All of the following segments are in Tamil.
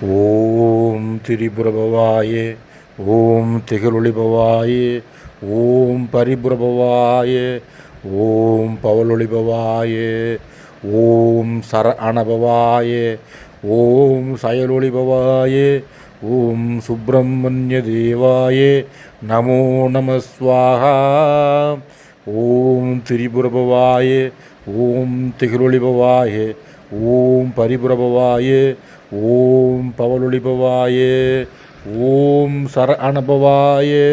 ஓம் திரிபுரபவாயே, ஓம் திகழொளிபவாயே, ஓம் பரிபுரபவாயே, ஓம் பவலொளிபவாயே, ஓம் சர அனபவாயே, ஓம் சயலொளிபவாயே, ஓம் சுப்பிரமணிய தேவாயே நமோ நமஸ்வாஹா. ஓம் திரிபுரபவாயே, ஓம் திகழொளிபவாயே, ஓம் பரிபுரபவாயே, ஓம் பவலொளிபவாயே, ஓம் சர அனபவாயே,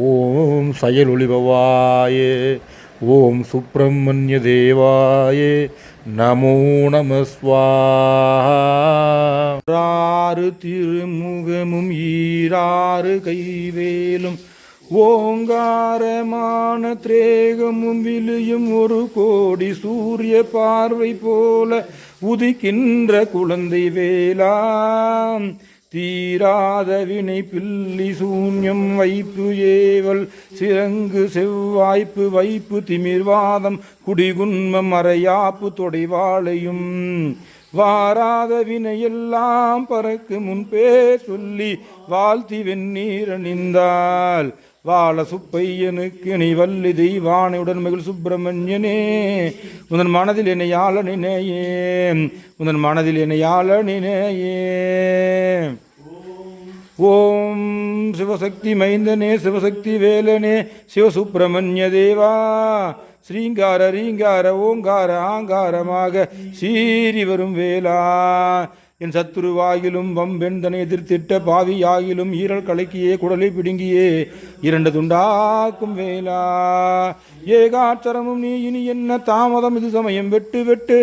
ஓம் செயலொளிபவாயே, ஓம் சுப்பிரமணிய தேவாயே நமோ நமஸ்வாஹா. ஆறு திருமுகமும் ஈராறு கைவேலும் ஓங்காரமான திரேகமும் விழியும் ஒரு கோடி சூரிய பார்வை போல உதிக்கின்ற குழந்தை வேளாம். தீராத வினை பில்லி சூன்யம் வைப்பு ஏவல் சிறங்கு செவ்வாய்ப்பு வைப்பு திமிர்வாதம் குடிகுன்மம் அறையாப்பு தொடைவாளையும் வாராத வினையெல்லாம் பறக்கு முன்பே சொல்லி வாழ்த்தி வெந்நீர் அணிந்தாள். வாழ சுப்பையனுக்கு நீ வள்ளி தெய்வானையுடன் மகிழ் சுப்பிரமணியனே உந்தன் மனதில் என்னை ஆள நினையே, உந்தன் மனதில் என்னை ஆள நினையே. ஓம் சிவசக்தி மைந்தனே, சிவசக்தி வேலனே, சிவசுப்பிரமணிய தேவா, ஸ்ரீங்கார ரீங்கார ஓங்கார ஆங்காரமாக சீறி வரும் வேளா. என் சத்துருவாகிலும் வம்பெண்தனை எதிர்த்திட்ட பாவியாகிலும் ஈரல் கலக்கியே குடலை பிடுங்கியே இரண்டு துண்டாக்கும் வேளா. ஏகாட்சரமும் நீ இனி என்ன தாமதம் இது சமயம் வெட்டு வெட்டு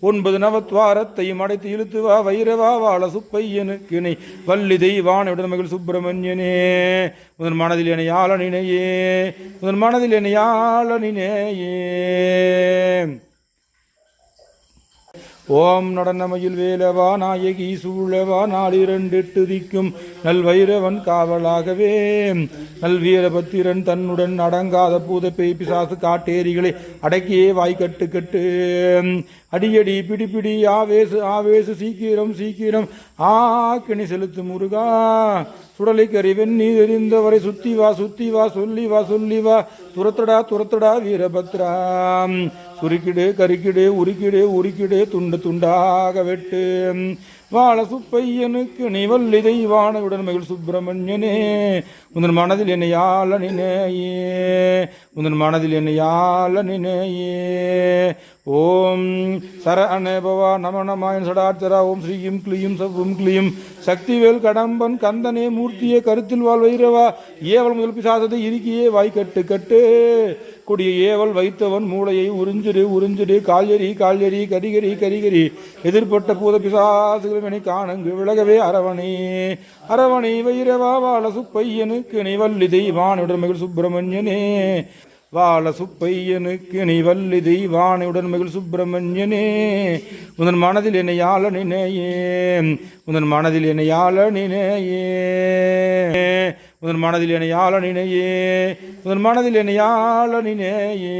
9 நவத்வாரத்தையும் அடைத்து இழுத்து வா வைரவா வாழ சுப்பையனுக்கு நீ வள்ளி தெய்வானையுடன் மகிழ் சுப்பிரமணியனே உன் மனதில் என்னை ஆள நினையே, உன் மனதில் என்னை ஆள நினையே. ஓம் நடனமயில் வேலவா நாயகி சூழவா நாளிரண்டிட்டு திக்கும் நல்வைரவன் காவலாகவே நல்வீரபத்திரன் தன்னுடன் அடங்காத பூத பேய் பிசாசு காட்டேரிகளை அடக்கியே வாய்க்கட்டு கட்டு அடியடி பிடிப்பிடி ஆவேசு ஆவேசு சீக்கிரம் சீக்கிரம் ஆக்கினி செலுத்து முருகா. சுடலை கறி வெந்நீர் எறிந்தவரை சுத்தி வா சொல்லி வா சொல்லி வா துரத்தடா துரத்தடா வீரபத்ரா. சுருக்கிடு கருக்கிடு உருக்கிடு உருக்கிடு துண்டு துண்டாக வெட்டு வாழ சுப்பையனுக்கு நீ வள்ளி தெய்வானையுடன் மகிழ் சுப்பிரமணியனே உந்தன் மனதில் என்னை ஆள நினையே, உந்தன் மனதில் என்னை ஆள நினையே. ஓம் சர அனபவா நம நம சடாட்சரா. ஓம் ஸ்ரீயும் கிளியும் சவ்வும் கிளியும் சக்திவேல் கடம்பன் கந்தனே மூர்த்தியே கருத்தில் வாழ் வைரவா. ஏவல் முதல் பிசாசத்தை இருக்கியே வாய்க்கட்டு கட்டு கொடிய ஏவல் வைத்தவன் மூளையை உறிஞ்சிடு உறிஞ்சிடு கால்யரி கால்யரி கரிகரி கரிகரி எதிர்பட்ட பூத பிசாசுகளும் என காணங்கு விலகவே அரவணே அரவணை வைரவா வாழ சுப்பையனுக்கு நீ வள்ளி தெய்வானையுடன் மகிழ் சுப்பிரமணியனே வாழ சுப்பையனுக்கு நீ வள்ளி தெய்வானையுடன் மகிழ் சுப்பிரமணியனே உந்தன் மனதில் என்னை ஆள நினையே, உந்தன் மனதில் என்னை ஆள நினையே, உந்தன் மனதில் என்னை ஆள நினையே, உந்தன் மனதில் என்னை ஆள நினையே.